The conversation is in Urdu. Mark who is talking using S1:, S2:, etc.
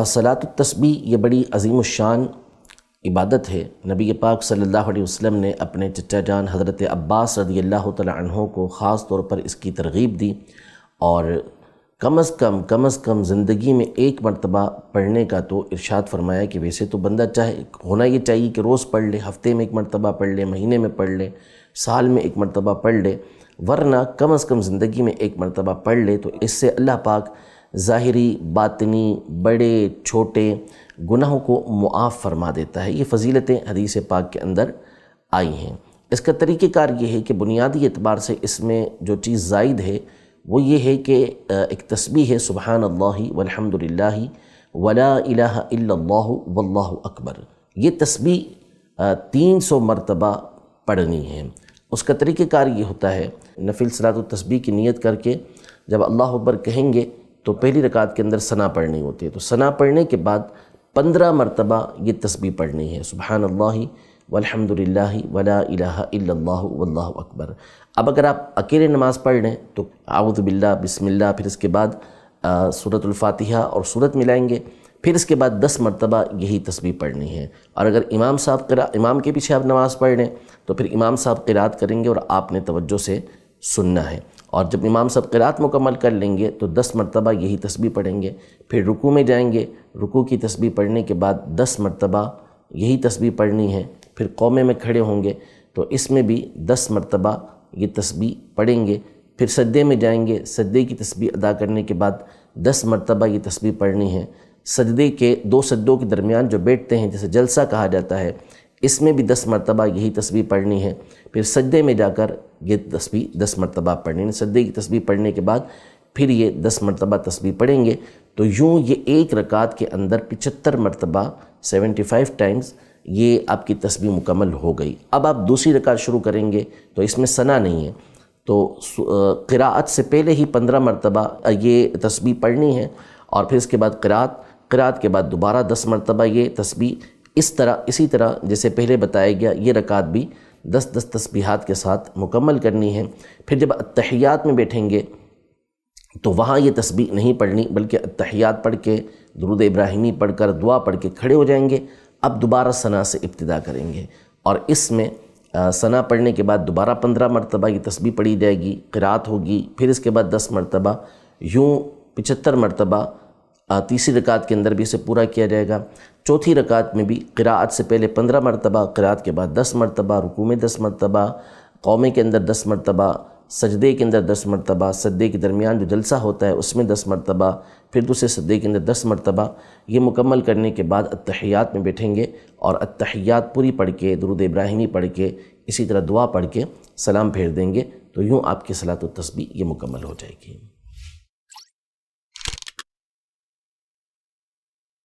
S1: صلاۃ التسبیح یہ بڑی عظیم الشان عبادت ہے۔ نبی پاک صلی اللہ علیہ وسلم نے اپنے چچا جان حضرت عباس رضی اللہ تعالی عنہ کو خاص طور پر اس کی ترغیب دی، اور کم از کم زندگی میں ایک مرتبہ پڑھنے کا تو ارشاد فرمایا کہ ویسے تو بندہ چاہے ہونا یہ چاہیے کہ روز پڑھ لے، ہفتے میں ایک مرتبہ پڑھ لے، مہینے میں پڑھ لے، سال میں ایک مرتبہ پڑھ لے، ورنہ کم از کم زندگی میں ایک مرتبہ پڑھ لے تو اس سے اللہ پاک ظاہری باطنی بڑے چھوٹے گناہوں کو معاف فرما دیتا ہے۔ یہ فضیلتیں حدیث پاک کے اندر آئی ہیں۔ اس کا طریقہ کار یہ ہے کہ بنیادی اعتبار سے اس میں جو چیز زائد ہے وہ یہ ہے کہ ایک تسبیح ہے سبحان اللہ والحمد للہ ولا الہ الا اللہ واللہ اکبر۔ یہ تسبیح 300 مرتبہ پڑھنی ہے۔ اس کا طریقہ کار یہ ہوتا ہے، نفل صلاۃ التسبیح کی نیت کر کے جب اللہ اکبر کہیں گے تو پہلی رکعت کے اندر ثنا پڑھنی ہوتی ہے، تو ثنا پڑھنے کے بعد 15 مرتبہ یہ تسبیح پڑھنی ہے سبحان اللہ والحمد للہ ولا الہ الا اللہ واللہ اکبر۔ اب اگر آپ اکیلے نماز پڑھ لیں تو اعوذ باللہ بسم اللہ، پھر اس کے بعد سورۃ الفاتحہ اور سورت ملائیں گے، پھر اس کے بعد 10 مرتبہ یہی تسبیح پڑھنی ہے۔ اور اگر امام کے پیچھے آپ نماز پڑھ لیں تو پھر امام صاحب قرات کریں گے اور آپ نے توجہ سے سننا ہے، اور جب امام صاحب قرات مکمل کر لیں گے تو 10 مرتبہ یہی تسبیح پڑھیں گے، پھر رکوع میں جائیں گے، رکوع کی تسبیح پڑھنے کے بعد 10 مرتبہ یہی تسبیح پڑھنی ہے، پھر قومے میں کھڑے ہوں گے تو اس میں بھی 10 مرتبہ یہ تسبیح پڑھیں گے، پھر سجدے میں جائیں گے، سجدے کی تسبیح ادا کرنے کے بعد 10 مرتبہ یہ تسبیح پڑھنی ہے۔ سجدے کے 2 سجدوں کے درمیان جو بیٹھتے ہیں جسے جلسہ کہا جاتا ہے، اس میں بھی 10 مرتبہ یہی تسبیح پڑھنی ہے، پھر سجدے میں جا کر یہ تسبیح 10 مرتبہ پڑھنی ہے۔ سجدے کی تسبیح پڑھنے کے بعد پھر یہ 10 مرتبہ تسبیح پڑھیں گے، تو یوں یہ ایک رکعت کے اندر 75 مرتبہ 75 ٹائمز یہ آپ کی تسبیح مکمل ہو گئی۔ اب آپ دوسری رکعت شروع کریں گے تو اس میں ثنا نہیں ہے، تو قراءت سے پہلے ہی 15 مرتبہ یہ تسبیح پڑھنی ہے، اور پھر اس کے بعد قراءت کے بعد دوبارہ 10 مرتبہ یہ تسبیح اسی طرح جیسے پہلے بتایا گیا یہ رکعت بھی 10 تسبیحات کے ساتھ مکمل کرنی ہے۔ پھر جب اتحیات میں بیٹھیں گے تو وہاں یہ تسبیح نہیں پڑھنی، بلکہ اتحیات پڑھ کے درود ابراہیمی پڑھ کر دعا پڑھ کے کھڑے ہو جائیں گے، اب دوبارہ ثنا سے ابتدا کریں گے، اور اس میں ثنا پڑھنے کے بعد دوبارہ 15 مرتبہ یہ تسبیح پڑھی جائے گی، قرات ہوگی، پھر اس کے بعد 10 مرتبہ، یوں 75 مرتبہ تیسری رکعت کے اندر بھی اسے پورا کیا جائے گا۔ چوتھی رکعت میں بھی قراءت سے پہلے 15 مرتبہ، قراءت کے بعد 10 مرتبہ، رکوع میں 10 مرتبہ، قومے کے اندر 10 مرتبہ، سجدے کے اندر 10 مرتبہ، سجدے کے درمیان جو جلسہ ہوتا ہے اس میں 10 مرتبہ، پھر دوسرے سجدے کے اندر 10 مرتبہ۔ یہ مکمل کرنے کے بعد اتحیات میں بیٹھیں گے، اور اتحیات پوری پڑھ کے درود ابراہیمی پڑھ کے اسی طرح دعا پڑھ کے سلام پھیر دیں گے، تو یوں آپ کی صلاۃ التسبیح یہ مکمل ہو جائے گی۔